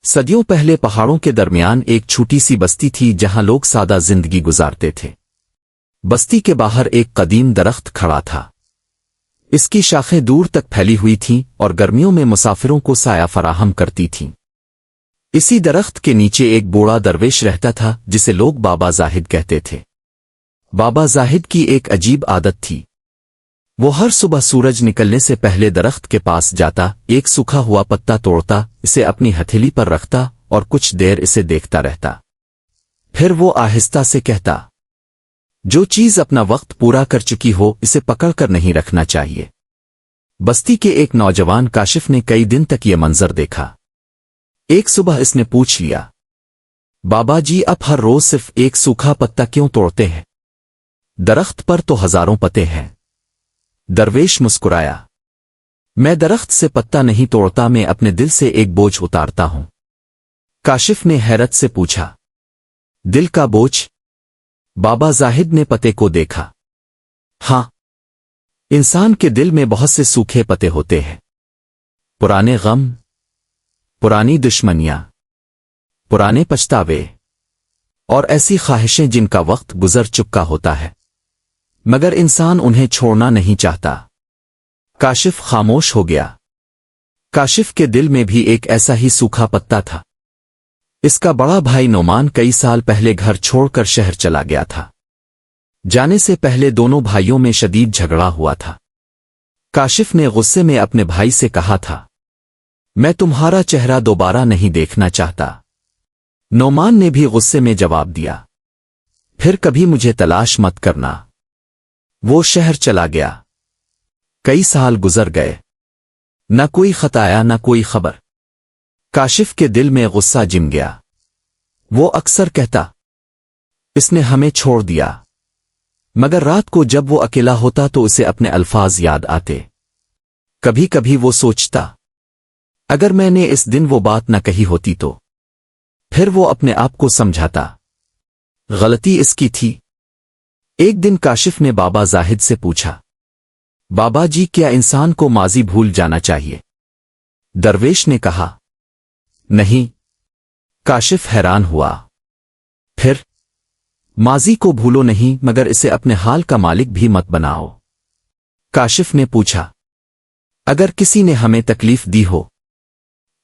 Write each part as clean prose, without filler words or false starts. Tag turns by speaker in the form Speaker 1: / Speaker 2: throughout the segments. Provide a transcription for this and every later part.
Speaker 1: صدیوں پہلے پہاڑوں کے درمیان ایک چھوٹی سی بستی تھی جہاں لوگ سادہ زندگی گزارتے تھے۔ بستی کے باہر ایک قدیم درخت کھڑا تھا۔ اس کی شاخیں دور تک پھیلی ہوئی تھیں اور گرمیوں میں مسافروں کو سایہ فراہم کرتی تھیں۔ اسی درخت کے نیچے ایک بوڑھا درویش رہتا تھا جسے لوگ بابا زاہد کہتے تھے۔ بابا زاہد کی ایک عجیب عادت تھی۔ وہ ہر صبح سورج نکلنے سے پہلے درخت کے پاس جاتا، ایک سوکھا ہوا پتا توڑتا، اسے اپنی ہتھیلی پر رکھتا اور کچھ دیر اسے دیکھتا رہتا۔ پھر وہ آہستہ سے کہتا، جو چیز اپنا وقت پورا کر چکی ہو اسے پکڑ کر نہیں رکھنا چاہیے۔ بستی کے ایک نوجوان کاشف نے کئی دن تک یہ منظر دیکھا۔ ایک صبح اس نے پوچھ لیا، بابا جی اب ہر روز صرف ایک سوکھا پتا کیوں توڑتے ہیں؟ درخت پر تو ہزاروں پتے ہیں۔ درویش مسکرایا، میں درخت سے پتا نہیں توڑتا، میں اپنے دل سے ایک بوجھ اتارتا ہوں۔ کاشف نے حیرت سے پوچھا، دل کا بوجھ؟ بابا زاہد نے پتے کو دیکھا۔ ہاں، انسان کے دل میں بہت سے سوکھے پتے ہوتے ہیں۔ پرانے غم، پرانی دشمنیاں، پرانے پچھتاوے اور ایسی خواہشیں جن کا وقت گزر چکا ہوتا ہے، مگر انسان انہیں چھوڑنا نہیں چاہتا۔ کاشف خاموش ہو گیا۔ کاشف کے دل میں بھی ایک ایسا ہی سوکھا پتا تھا۔ اس کا بڑا بھائی نعمان کئی سال پہلے گھر چھوڑ کر شہر چلا گیا تھا۔ جانے سے پہلے دونوں بھائیوں میں شدید جھگڑا ہوا تھا۔ کاشف نے غصے میں اپنے بھائی سے کہا تھا، میں تمہارا چہرہ دوبارہ نہیں دیکھنا چاہتا۔ نعمان نے بھی غصے میں جواب دیا، پھر کبھی مجھے تلاش مت کرنا۔ وہ شہر چلا گیا۔ کئی سال گزر گئے، نہ کوئی خط آیا نہ کوئی خبر۔ کاشف کے دل میں غصہ جم گیا۔ وہ اکثر کہتا، اس نے ہمیں چھوڑ دیا، مگر رات کو جب وہ اکیلا ہوتا تو اسے اپنے الفاظ یاد آتے۔ کبھی کبھی وہ سوچتا، اگر میں نے اس دن وہ بات نہ کہی ہوتی تو۔ پھر وہ اپنے آپ کو سمجھاتا، غلطی اس کی تھی۔ ایک دن کاشف نے بابا زاہد سے پوچھا، بابا جی کیا انسان کو ماضی بھول جانا چاہیے؟ درویش نے کہا، نہیں۔ کاشف حیران ہوا۔ پھر؟ ماضی کو بھولو نہیں، مگر اسے اپنے حال کا مالک بھی مت بناؤ۔ کاشف نے پوچھا، اگر کسی نے ہمیں تکلیف دی ہو،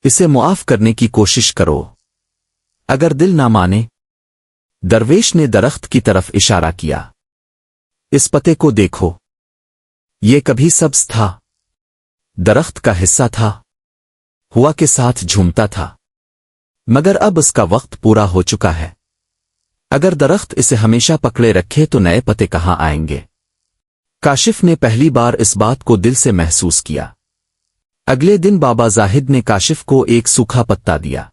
Speaker 1: اسے معاف کرنے کی کوشش کرو، اگر دل نہ مانے۔ درویش نے درخت کی طرف اشارہ کیا، اس پتے کو دیکھو، یہ کبھی سبز تھا، درخت کا حصہ تھا، ہوا کے ساتھ جھومتا تھا، مگر اب اس کا وقت پورا ہو چکا ہے۔ اگر درخت اسے ہمیشہ پکڑے رکھے تو نئے پتے کہاں آئیں گے؟ کاشف نے پہلی بار اس بات کو دل سے محسوس کیا۔ اگلے دن بابا زاہد نے کاشف کو ایک سوکھا پتا دیا،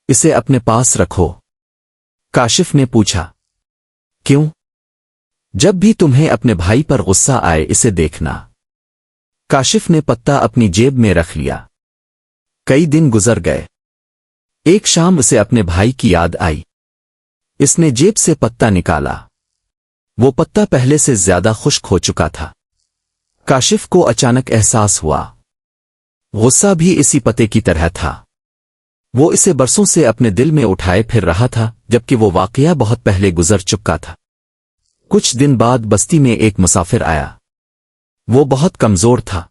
Speaker 1: اسے اپنے پاس رکھو۔ کاشف نے پوچھا، کیوں؟ جب بھی تمہیں اپنے بھائی پر غصہ آئے اسے دیکھنا۔ کاشف نے پتا اپنی جیب میں رکھ لیا۔ کئی دن گزر گئے۔ ایک شام اسے اپنے بھائی کی یاد آئی۔ اس نے جیب سے پتا نکالا۔ وہ پتا پہلے سے زیادہ خشک ہو چکا تھا۔ کاشف کو اچانک احساس ہوا، غصہ بھی اسی پتے کی طرح تھا۔ وہ اسے برسوں سے اپنے دل میں اٹھائے پھر رہا تھا، جبکہ وہ واقعہ بہت پہلے گزر چکا تھا۔ کچھ دن بعد بستی میں ایک مسافر آیا۔ وہ بہت کمزور تھا۔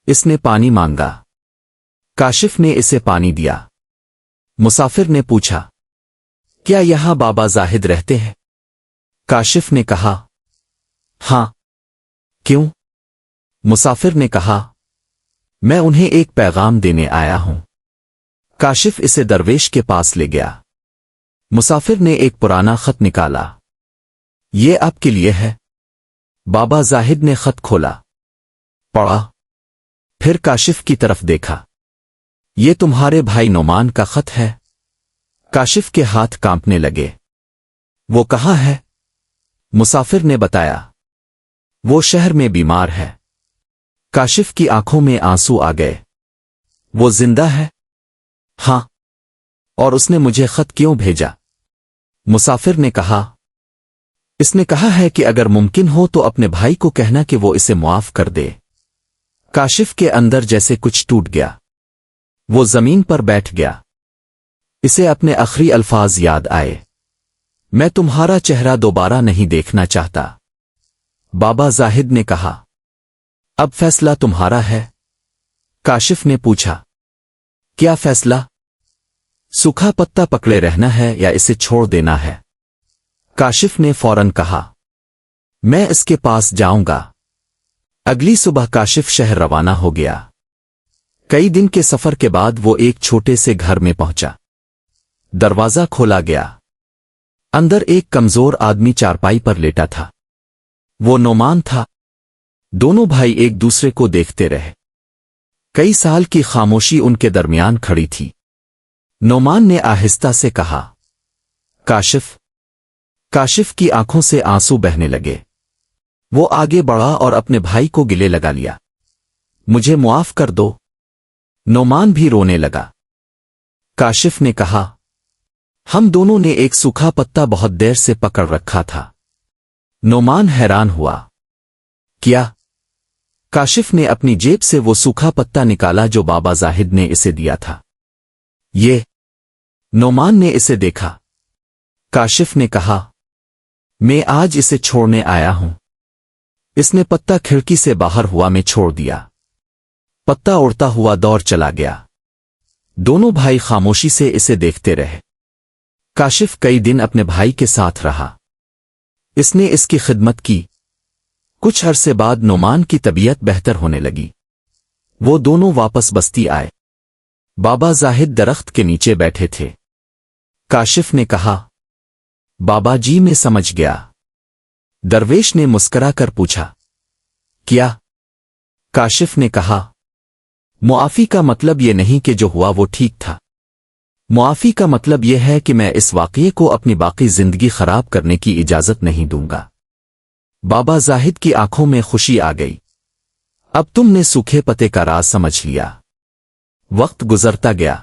Speaker 1: اس نے پانی مانگا۔ کاشف نے اسے پانی دیا۔ مسافر نے پوچھا، کیا یہاں بابا زاہد رہتے ہیں؟ کاشف نے کہا، ہاں۔ کیوں؟ مسافر نے کہا، میں انہیں ایک پیغام دینے آیا ہوں۔ کاشف اسے درویش کے پاس لے گیا۔ مسافر نے ایک پرانا خط نکالا۔ یہ آپ کے لیے ہے۔ بابا زاہد نے خط کھولا، پڑھا، پھر کاشف کی طرف دیکھا۔ یہ تمہارے بھائی نعمان کا خط ہے۔ کاشف کے ہاتھ کانپنے لگے۔ وہ کہاں ہے؟ مسافر نے بتایا، وہ شہر میں بیمار ہے۔ کاشف کی آنکھوں میں آنسو آ گئے۔ وہ زندہ ہے؟ ہاں۔ اور اس نے مجھے خط کیوں بھیجا؟ مسافر نے کہا، اس نے کہا ہے کہ اگر ممکن ہو تو اپنے بھائی کو کہنا کہ وہ اسے معاف کر دے۔ کاشف کے اندر جیسے کچھ ٹوٹ گیا۔ وہ زمین پر بیٹھ گیا۔ اسے اپنے آخری الفاظ یاد آئے، میں تمہارا چہرہ دوبارہ نہیں دیکھنا چاہتا۔ بابا زاہد نے کہا، اب فیصلہ تمہارا ہے؟ کاشف نے پوچھا، کیا فیصلہ؟ سوکھا پتا پکڑے رہنا ہے یا اسے چھوڑ دینا ہے؟ کاشف نے فوراً کہا، میں اس کے پاس جاؤں گا۔ اگلی صبح کاشف شہر روانہ ہو گیا۔ کئی دن کے سفر کے بعد وہ ایک چھوٹے سے گھر میں پہنچا۔ دروازہ کھولا گیا۔ اندر ایک کمزور آدمی چارپائی پر لیٹا تھا۔ وہ نعمان تھا۔ دونوں بھائی ایک دوسرے کو دیکھتے رہے۔ کئی سال کی خاموشی ان کے درمیان کھڑی تھی۔ نعمان نے آہستہ سے کہا، کاشف۔ کاشف کی آنکھوں سے آنسو بہنے لگے۔ وہ آگے بڑھا اور اپنے بھائی کو گلے لگا لیا۔ مجھے معاف کر دو۔ نعمان بھی رونے لگا۔ کاشف نے کہا، ہم دونوں نے ایک سوکھا پتا بہت دیر سے پکڑ رکھا تھا۔ نعمان حیران ہوا۔ کیا؟ کاشف نے اپنی جیب سے وہ سوکھا پتا نکالا جو بابا زاہد نے اسے دیا تھا۔ یہ؟ نعمان نے اسے دیکھا۔ کاشف نے کہا، میں آج اسے چھوڑنے آیا ہوں۔ اس نے پتا کھڑکی سے باہر ہوا میں چھوڑ دیا۔ پتا اڑتا ہوا دور چلا گیا۔ دونوں بھائی خاموشی سے اسے دیکھتے رہے۔ کاشف کئی دن اپنے بھائی کے ساتھ رہا۔ اس نے اس کی خدمت کی۔ کچھ عرصے بعد نعمان کی طبیعت بہتر ہونے لگی۔ وہ دونوں واپس بستی آئے۔ بابا زاہد درخت کے نیچے بیٹھے تھے۔ کاشف نے کہا، بابا جی میں سمجھ گیا۔ درویش نے مسکرا کر پوچھا، کیا؟ کاشف نے کہا، معافی کا مطلب یہ نہیں کہ جو ہوا وہ ٹھیک تھا۔ معافی کا مطلب یہ ہے کہ میں اس واقعے کو اپنی باقی زندگی خراب کرنے کی اجازت نہیں دوں گا۔ بابا زاہد کی آنکھوں میں خوشی آ گئی۔ اب تم نے سوکھے پتے کا راز سمجھ لیا۔ وقت گزرتا گیا۔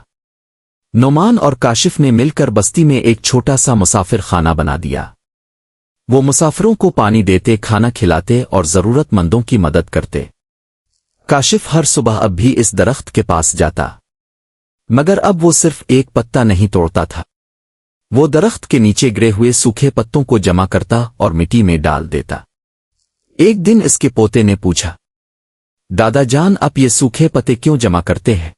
Speaker 1: نعمان اور کاشف نے مل کر بستی میں ایک چھوٹا سا مسافر خانہ بنا دیا۔ وہ مسافروں کو پانی دیتے، کھانا کھلاتے اور ضرورت مندوں کی مدد کرتے۔ کاشف ہر صبح اب بھی اس درخت کے پاس جاتا، مگر اب وہ صرف ایک پتا نہیں توڑتا تھا۔ وہ درخت کے نیچے گرے ہوئے سوکھے پتوں کو جمع کرتا اور مٹی میں ڈال دیتا۔ ایک دن اس کے پوتے نے پوچھا، دادا جان آپ یہ سوکھے پتے کیوں جمع کرتے ہیں؟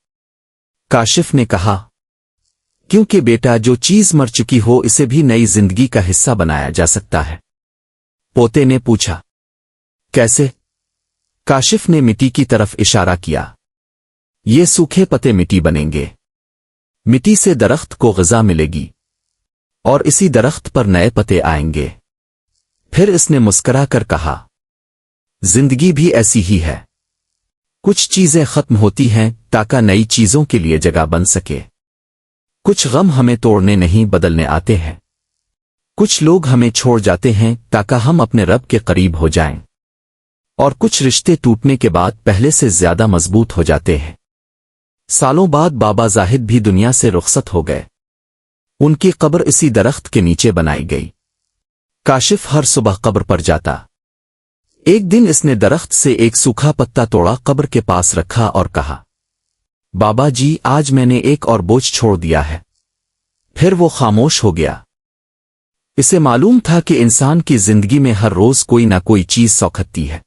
Speaker 1: کاشف نے کہا، کیونکہ بیٹا جو چیز مر چکی ہو اسے بھی نئی زندگی کا حصہ بنایا جا سکتا ہے۔ پوتے نے پوچھا، کیسے؟ کاشف نے مٹی کی طرف اشارہ کیا۔ یہ سوکھے پتے مٹی بنیں گے۔ مٹی سے درخت کو غذا ملے گی اور اسی درخت پر نئے پتے آئیں گے۔ پھر اس نے مسکرا کر کہا، زندگی بھی ایسی ہی ہے۔ کچھ چیزیں ختم ہوتی ہیں تاکہ نئی چیزوں کے لیے جگہ بن سکے۔ کچھ غم ہمیں توڑنے نہیں بدلنے آتے ہیں۔ کچھ لوگ ہمیں چھوڑ جاتے ہیں تاکہ ہم اپنے رب کے قریب ہو جائیں، اور کچھ رشتے ٹوٹنے کے بعد پہلے سے زیادہ مضبوط ہو جاتے ہیں۔ سالوں بعد بابا زاہد بھی دنیا سے رخصت ہو گئے۔ ان کی قبر اسی درخت کے نیچے بنائی گئی۔ کاشف ہر صبح قبر پر جاتا۔ ایک دن اس نے درخت سے ایک سوکھا پتا توڑا، قبر کے پاس رکھا اور کہا، بابا جی آج میں نے ایک اور بوجھ چھوڑ دیا ہے۔ پھر وہ خاموش ہو گیا۔ اسے معلوم تھا کہ انسان کی زندگی میں ہر روز کوئی نہ کوئی چیز سوکھتی ہے۔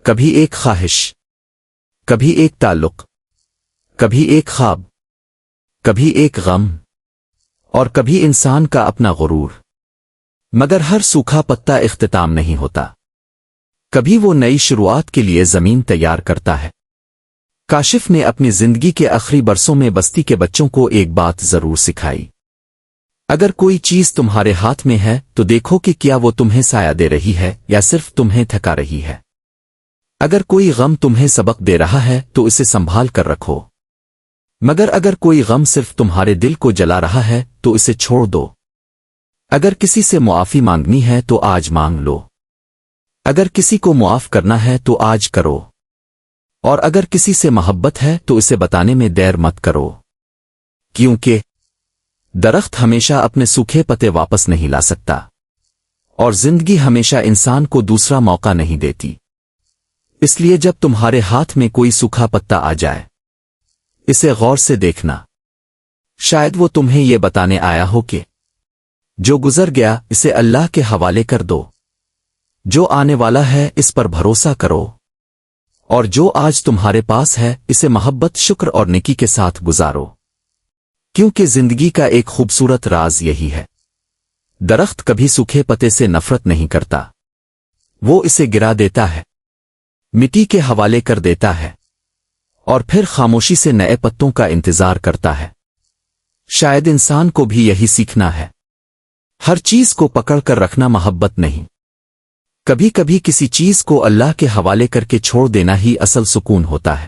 Speaker 1: کبھی ایک خواہش، کبھی ایک تعلق، کبھی ایک خواب، کبھی ایک غم، اور کبھی انسان کا اپنا غرور۔ مگر ہر سوکھا پتا اختتام نہیں ہوتا۔ کبھی وہ نئی شروعات کے لیے زمین تیار کرتا ہے۔ کاشف نے اپنی زندگی کے آخری برسوں میں بستی کے بچوں کو ایک بات ضرور سکھائی، اگر کوئی چیز تمہارے ہاتھ میں ہے تو دیکھو کہ کیا وہ تمہیں سایہ دے رہی ہے یا صرف تمہیں تھکا رہی ہے۔ اگر کوئی غم تمہیں سبق دے رہا ہے تو اسے سنبھال کر رکھو، مگر اگر کوئی غم صرف تمہارے دل کو جلا رہا ہے تو اسے چھوڑ دو۔ اگر کسی سے معافی مانگنی ہے تو آج مانگ لو، اگر کسی کو معاف کرنا ہے تو آج کرو، اور اگر کسی سے محبت ہے تو اسے بتانے میں دیر مت کرو، کیونکہ درخت ہمیشہ اپنے سوکھے پتے واپس نہیں لا سکتا، اور زندگی ہمیشہ انسان کو دوسرا موقع نہیں دیتی۔ اس لیے جب تمہارے ہاتھ میں کوئی سوکھا پتا آ جائے، اسے غور سے دیکھنا، شاید وہ تمہیں یہ بتانے آیا ہو کہ جو گزر گیا اسے اللہ کے حوالے کر دو، جو آنے والا ہے اس پر بھروسہ کرو، اور جو آج تمہارے پاس ہے اسے محبت، شکر اور نیکی کے ساتھ گزارو، کیونکہ زندگی کا ایک خوبصورت راز یہی ہے۔ درخت کبھی سوکھے پتے سے نفرت نہیں کرتا، وہ اسے گرا دیتا ہے، مٹی کے حوالے کر دیتا ہے، اور پھر خاموشی سے نئے پتوں کا انتظار کرتا ہے۔ شاید انسان کو بھی یہی سیکھنا ہے، ہر چیز کو پکڑ کر رکھنا محبت نہیں، کبھی کبھی کسی چیز کو اللہ کے حوالے کر کے چھوڑ دینا ہی اصل سکون ہوتا ہے۔